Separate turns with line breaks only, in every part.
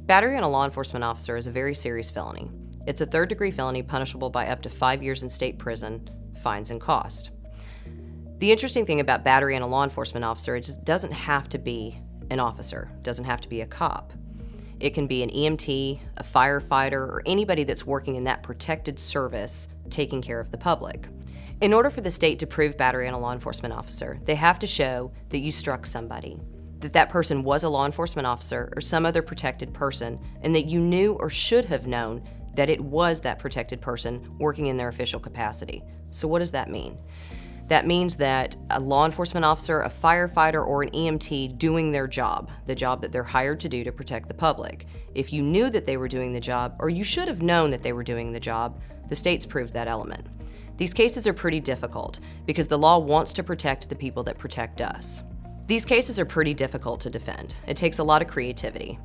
Battery on a law enforcement officer is a very serious felony. It's a third-degree felony punishable by up to 5 years in state prison, fines, and cost. The interesting thing about battery on a law enforcement officer is it doesn't have to be an officer, it doesn't have to be a cop. It can be an EMT, a firefighter, or anybody that's working in that protected service taking care of the public. In order for the state to prove battery on a law enforcement officer, they have to show that you struck somebody, that that person was a law enforcement officer or some other protected person, and that you knew or should have known that it was that protected person working in their official capacity. So what does that mean? That means that a law enforcement officer, a firefighter, or an EMT doing their job, the job that they're hired to do to protect the public. If you knew that they were doing the job, or you should have known that they were doing the job, the state's proved that element. These cases are pretty difficult because the law wants to protect the people that protect us. These cases are pretty difficult to defend. It takes a lot of creativity.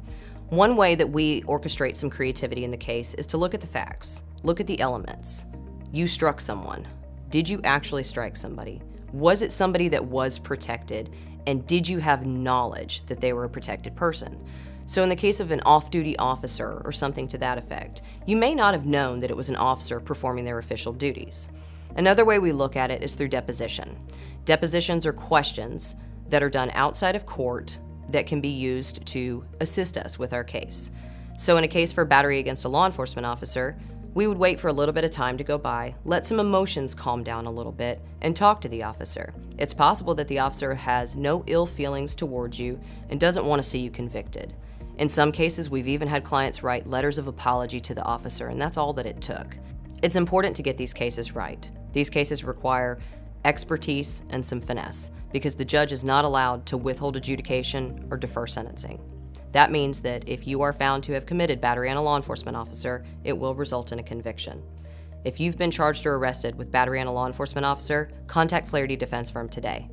One way that we orchestrate some creativity in the case is to look at the facts, look at the elements. You struck someone. Did you actually strike somebody? Was it somebody that was protected? And did you have knowledge that they were a protected person? So in the case of an off-duty officer or something to that effect, you may not have known that it was an officer performing their official duties. Another way we look at it is through deposition. Depositions are questions that are done outside of court that can be used to assist us with our case. So in a case for battery against a law enforcement officer, we would wait for a little bit of time to go by, let some emotions calm down a little bit, and talk to the officer. It's possible that the officer has no ill feelings towards you and doesn't want to see you convicted. In some cases, we've even had clients write letters of apology to the officer, and that's all that it took. It's important to get these cases right. These cases require expertise and some finesse, because the judge is not allowed to withhold adjudication or defer sentencing. That means that if you are found to have committed battery on a law enforcement officer, it will result in a conviction. If you've been charged or arrested with battery on a law enforcement officer, contact Flaherty Defense Firm today.